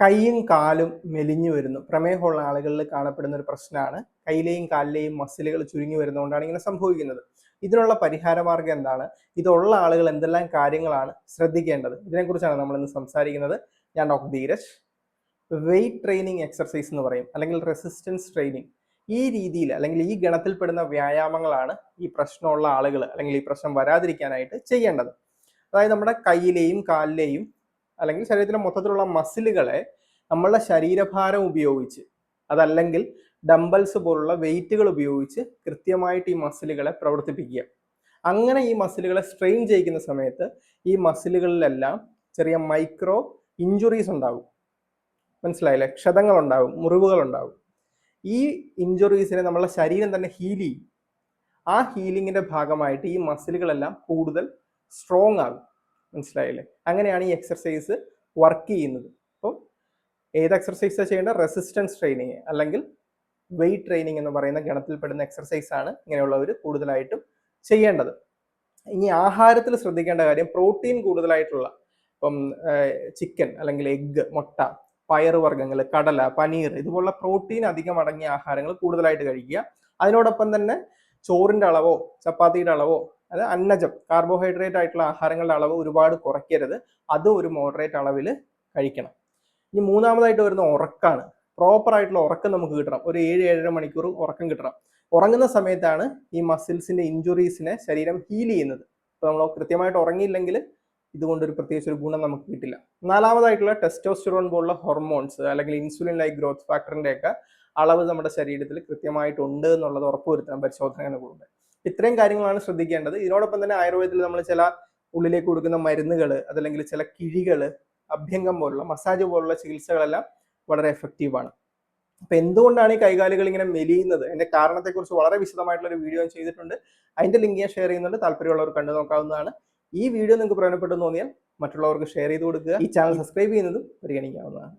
കൈയും കാലും മെലിഞ്ഞു വരുന്നു. പ്രമേഹമുള്ള ആളുകളിൽ കാണപ്പെടുന്ന ഒരു പ്രശ്നമാണ്. കൈയിലെയും കാലിലെയും മസിലുകൾ ചുരുങ്ങി വരുന്നതുകൊണ്ടാണ് ഇങ്ങനെ സംഭവിക്കുന്നത്. ഇതിനുള്ള പരിഹാര മാർഗം എന്താണ്? ഇതുള്ള ആളുകൾ എന്തെല്ലാം കാര്യങ്ങളാണ് ശ്രദ്ധിക്കേണ്ടത്? ഇതിനെക്കുറിച്ചാണ് നമ്മൾ ഇന്ന് സംസാരിക്കുന്നത്. ഞാൻ doctor Dheeraj. Wait training exercise എന്ന് പറയും, അല്ലെങ്കിൽ റെസിസ്റ്റൻസ് ട്രെയിനിങ്. ഈ രീതിയിൽ അല്ലെങ്കിൽ ഈ ഗണത്തിൽപ്പെടുന്ന വ്യായാമങ്ങളാണ് ഈ പ്രശ്നമുള്ള ആളുകൾ അല്ലെങ്കിൽ ഈ പ്രശ്നം വരാതിരിക്കാനായിട്ട് ചെയ്യേണ്ടത്. അതായത് നമ്മുടെ കൈയിലെയും കാലിലെയും അല്ലെങ്കിൽ ശരീരത്തിലെ മൊത്തത്തിലുള്ള മസിലുകളെ നമ്മളുടെ ശരീരഭാരം ഉപയോഗിച്ച്, അതല്ലെങ്കിൽ ഡംബൽസ് പോലുള്ള വെയിറ്റുകൾ ഉപയോഗിച്ച് കൃത്യമായിട്ട് ഈ മസിലുകളെ പ്രവർത്തിപ്പിക്കുക. അങ്ങനെ ഈ മസിലുകളെ സ്ട്രെയിൻ ചെയ്യിക്കുന്ന സമയത്ത് ഈ മസിലുകളിലെല്ലാം ചെറിയ മൈക്രോ ഇഞ്ചുറീസ് ഉണ്ടാകും. മനസ്സിലായില്ലേ? ക്ഷതങ്ങൾ ഉണ്ടാകും, മുറിവുകൾ ഉണ്ടാകും. ഈ ഇഞ്ചുറീസിനെ നമ്മളുടെ ശരീരം തന്നെ ഹീൽ ചെയ്യും. ആ ഹീലിങ്ങിന്റെ ഭാഗമായിട്ട് ഈ മസിലുകളെല്ലാം കൂടുതൽ സ്ട്രോങ് ആകും. മനസ്സിലായില്ലേ? അങ്ങനെയാണ് ഈ എക്സർസൈസ് വർക്ക് ചെയ്യുന്നത്. അപ്പം ഏത് എക്സർസൈസാണ് ചെയ്യേണ്ടത്? റെസിസ്റ്റൻസ് ട്രെയിനിങ് അല്ലെങ്കിൽ വെയിറ്റ് ട്രെയിനിങ് എന്ന് പറയുന്ന ഗണത്തിൽപ്പെടുന്ന എക്സർസൈസ് ആണ് ഇങ്ങനെയുള്ളവർ കൂടുതലായിട്ടും ചെയ്യേണ്ടത്. ഇനി ആഹാരത്തിൽ ശ്രദ്ധിക്കേണ്ട കാര്യം, പ്രോട്ടീൻ കൂടുതലായിട്ടുള്ള, ഇപ്പം ചിക്കൻ അല്ലെങ്കിൽ എഗ്ഗ്, മുട്ട, പയറുവർഗ്ഗങ്ങൾ, കടല, പനീർ, ഇതുപോലുള്ള പ്രോട്ടീൻ അധികം അടങ്ങിയ ആഹാരങ്ങൾ കൂടുതലായിട്ട് കഴിക്കുക. അതിനോടൊപ്പം തന്നെ ചോറിന്റെ അളവോ ചപ്പാത്തിയുടെ അളവോ, അത് അന്നജം, കാർബോഹൈഡ്രേറ്റ് ആയിട്ടുള്ള ആഹാരങ്ങളുടെ അളവ് ഒരുപാട് കുറയ്ക്കരുത്. അത് ഒരു മോഡറേറ്റ് അളവിൽ കഴിക്കണം. ഇനി മൂന്നാമതായിട്ട് വരുന്ന ഉറക്കാണ്. പ്രോപ്പർ ആയിട്ടുള്ള ഉറക്കം നമുക്ക് കിട്ടണം. ഒരു 7-7.5 മണിക്കൂർ ഉറക്കം കിട്ടണം. ഉറങ്ങുന്ന സമയത്താണ് ഈ മസിൽസിന്റെ ഇഞ്ചുറീസിനെ ശരീരം ഹീൽ ചെയ്യുന്നത്. അപ്പോൾ നമ്മൾ കൃത്യമായിട്ട് ഉറങ്ങിയില്ലെങ്കിൽ ഇതുകൊണ്ടൊരു പ്രത്യേകിച്ച് ഒരു ഗുണം നമുക്ക് കിട്ടില്ല. നാലാമതായിട്ടുള്ള ടെസ്റ്റോസ്റ്ററോൺ പോലുള്ള ഹോർമോൺസ് അല്ലെങ്കിൽ ഇൻസുലിൻ ലൈക്ക് ഗ്രോത്ത് ഫാക്ടറിന്റെ ഒക്കെ അളവ് നമ്മുടെ ശരീരത്തിൽ കൃത്യമായിട്ടുണ്ട് എന്നുള്ളത് ഉറപ്പുവരുത്തണം പരിശോധനകളിലൂടെ. ഇത്രയും കാര്യങ്ങളാണ് ശ്രദ്ധിക്കേണ്ടത്. ഇതിനോടൊപ്പം തന്നെ ആയുർവേദത്തിൽ നമ്മൾ ചില ഉള്ളിലേക്ക് കൊടുക്കുന്ന മരുന്നുകൾ, അതല്ലെങ്കിൽ ചില കിഴികൾ, അഭ്യംഗം പോലുള്ള മസാജ് പോലുള്ള ചികിത്സകളെല്ലാം വളരെ എഫക്റ്റീവാണ്. അപ്പൊ എന്തുകൊണ്ടാണ് ഈ കൈകാലുകൾ ഇങ്ങനെ മെലിയുന്നത്, അതിന്റെ കാരണത്തെക്കുറിച്ച് വളരെ വിശദമായിട്ടുള്ള ഒരു വീഡിയോ ചെയ്തിട്ടുണ്ട്. അതിന്റെ ലിങ്ക് ഞാൻ ഷെയർ ചെയ്യുന്നുണ്ട്. താല്പര്യമുള്ളവർ കണ്ടു നോക്കാവുന്നതാണ്. ഈ വീഡിയോ നിങ്ങൾക്ക് പ്രയോജനപ്പെട്ടു തോന്നിയാൽ മറ്റുള്ളവർക്ക് ഷെയർ ചെയ്ത് കൊടുക്കുക. ഈ ചാനൽ സബ്സ്ക്രൈബ് ചെയ്യുന്നതും പരിഗണിക്കാവുന്നതാണ്.